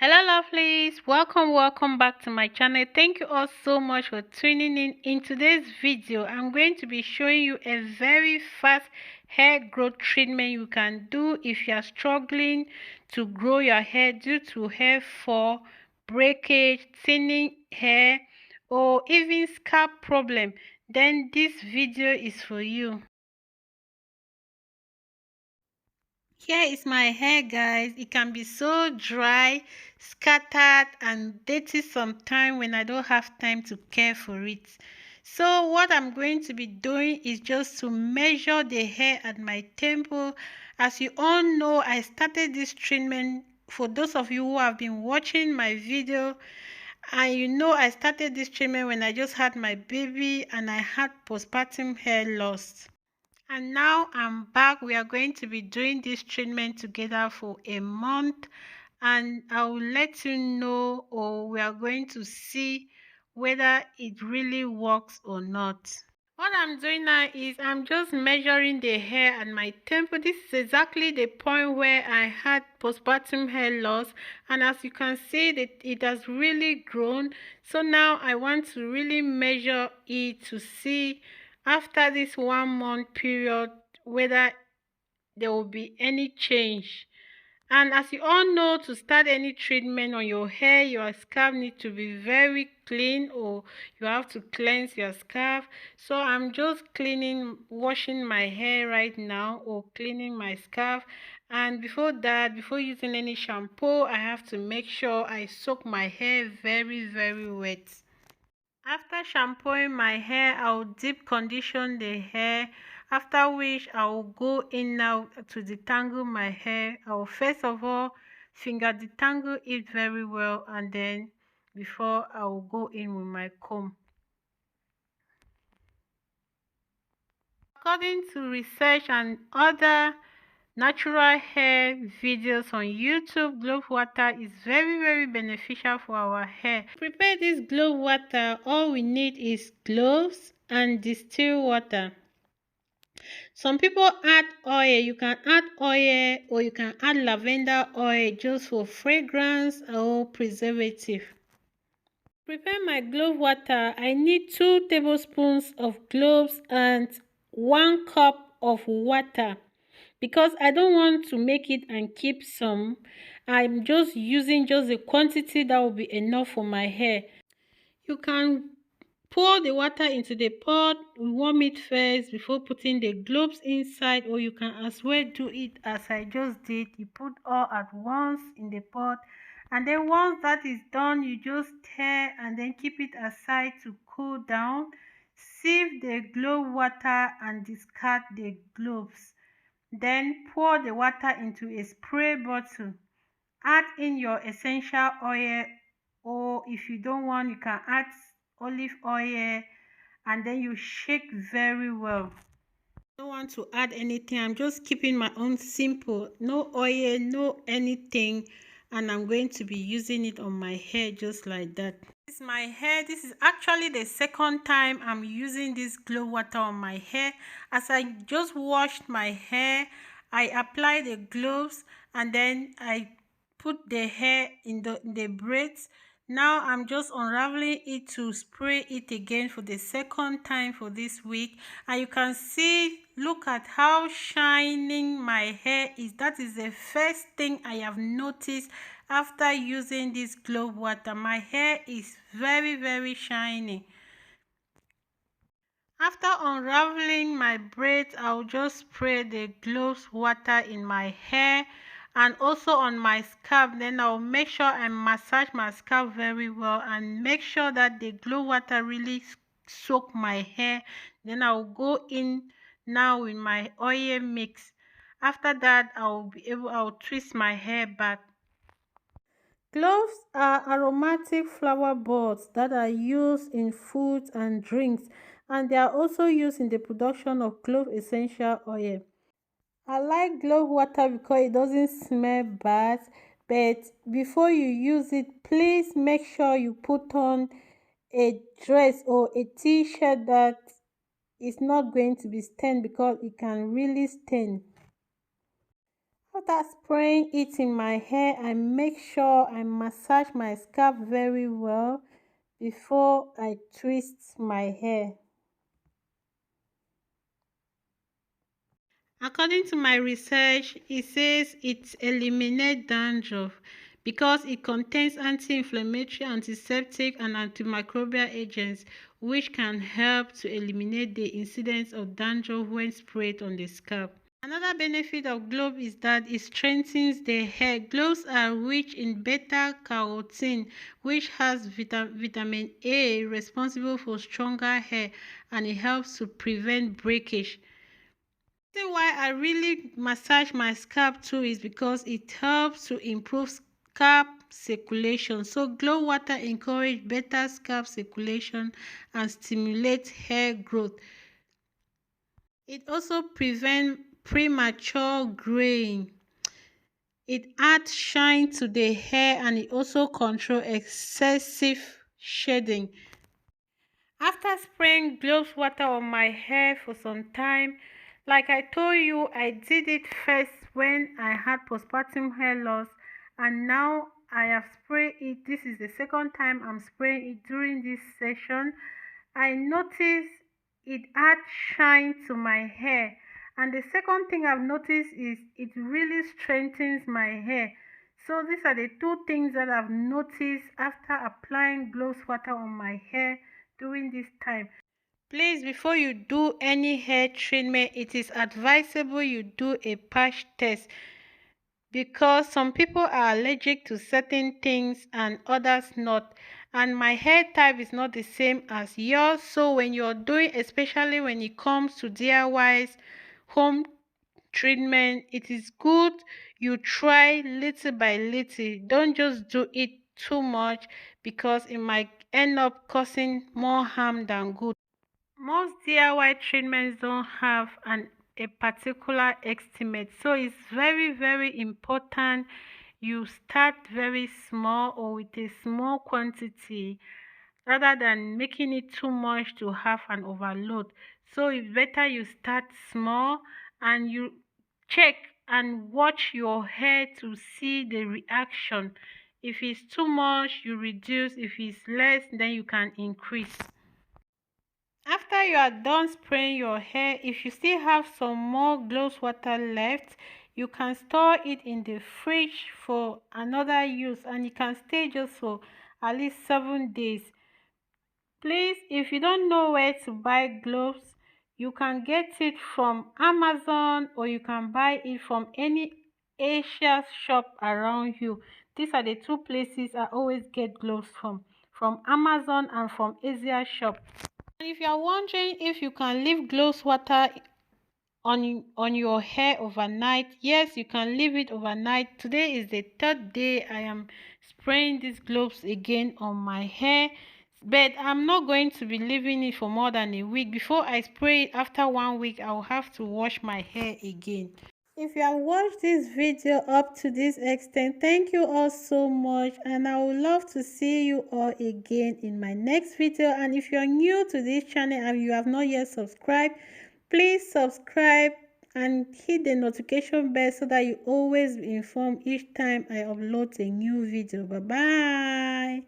Hello lovelies, welcome back to my channel. Thank you all so much for tuning in today's video. I'm going to be showing you a very fast hair growth treatment you can do if you are struggling to grow your hair due to hair fall, breakage, thinning hair, or even scalp problem. Then this video is for you. Here is my hair, guys. It can be so dry, scattered, and dirty sometimes when I don't have time to care for it. So what I'm going to be doing is just to measure the hair at my temple. As you all know, I started this treatment. For those of you who have been watching my video, and you know I started this treatment when I just had my baby and I had postpartum hair loss. And now I'm back. We are going to be doing this treatment together for a month, and I will let you know, or we are going to see whether it really works or not. What I'm doing now is I'm just measuring the hair at my temple. This is exactly the point where I had postpartum hair loss, and as you can see that it has really grown. So now I want to really measure it to see after this 1 month period whether there will be any change. And as you all know, to start any treatment on your hair, your scalp needs to be very clean, or you have to cleanse your scalp. So I'm just washing my hair right now, or cleaning my scalp. And before that, before using any shampoo, I have to make sure I soak my hair very wet. After shampooing my hair, I'll deep condition the hair, after which I'll go in now to detangle my hair. I'll first of all finger detangle it very well, and then before I'll go in with my comb. According to research and other natural hair videos on YouTube, glove water is very beneficial for our hair. To prepare this glove water, all we need is cloves and distilled water. Some people add oil. You can add oil, or you can add lavender oil just for fragrance or preservative. To prepare my glove water, I need 2 tablespoons of cloves and 1 cup of water. Because I don't want to make it and keep some, I'm just using just the quantity that will be enough for my hair. You can pour the water into the pot, warm it first before putting the globes inside, or you can as well do it as I just did. You put all at once in the pot, and then once that is done, you just stir and then keep it aside to cool down. Sieve the globe water and discard the globes. Then pour the water into a spray bottle. Add in your essential oil, or if you don't want, you can add olive oil, and then you shake very well. I don't want to add anything. I'm just keeping my own simple, no oil, no anything, and I'm going to be using it on my hair just like that. This is my hair. This is actually the second time I'm using this glow water on my hair. As I just washed my hair, I applied the gloves, and then I put the hair in the braids. Now I'm just unraveling it to spray it again for the second time for this week. And you can see, look at how shining my hair is. That is the first thing I have noticed after using this glove water. My hair is very shiny. After unraveling my braids, I'll just spray the gloves water in my hair and also on my scalp. Then I'll make sure I massage my scalp very well and make sure that the glove water really soak my hair. Then I'll go in now with my oil mix. After that, I'll twist my hair back. Cloves are aromatic flower buds that are used in foods and drinks, and they are also used in the production of clove essential oil. I like clove water because it doesn't smell bad, but before you use it, please make sure you put on a dress or a t-shirt that is not going to be stained, because it can really stain. After spraying it in my hair, I make sure I massage my scalp very well before I twist my hair. According to my research, it says it eliminates dandruff because it contains anti-inflammatory, antiseptic, and antimicrobial agents which can help to eliminate the incidence of dandruff when sprayed on the scalp. Another benefit of Clove is that it strengthens the hair. Cloves are rich in beta-carotene, which has vitamin A responsible for stronger hair, and it helps to prevent breakage. The reason why I really massage my scalp too is because it helps to improve scalp circulation. So Clove water encourages better scalp circulation and stimulates hair growth. It also prevents premature graying. It adds shine to the hair, and it also controls excessive shedding. After spraying Cloves water on my hair for some time, like I told you, I did it first when I had postpartum hair loss, and now I have sprayed it. This is the second time I'm spraying it during this session. I noticed it adds shine to my hair, and the second thing I've noticed is it really strengthens my hair. So these are the two things that I've noticed after applying Cloves water on my hair during this time. Please, before you do any hair treatment, it is advisable you do a patch test because some people are allergic to certain things and others not, and my hair type is not the same as yours. So when you're doing, especially when it comes to DIYs, home treatment, it is good you try little by little. Don't just do it too much because it might end up causing more harm than good. Most DIY treatments don't have a particular estimate, so it's very important you start very small or with a small quantity rather than making it too much to have an overload. So it's better you start small and you check and watch your hair to see the reaction. If it's too much, you reduce. If it's less, then you can increase. After you are done spraying your hair, if you still have some more Cloves water left, you can store it in the fridge for another use, and it can stay just for at least 7 days. Please, if you don't know where to buy Cloves, you can get it from Amazon or you can buy it from any Asia shop around you. These are the two places I always get Cloves from Amazon and from Asia shop. And if you are wondering if you can leave Cloves water on your hair overnight, yes, you can leave it overnight. Today is the third day I am spraying these Cloves again on my hair, but I'm not going to be leaving it for more than a week. Before I spray it, after 1 week, I'll have to wash my hair again. If you have watched this video up to this extent, thank you all so much, and I would love to see you all again in my next video. And if you are new to this channel and you have not yet subscribed, please subscribe and hit the notification bell so that you always be informed each time I upload a new video. Bye bye.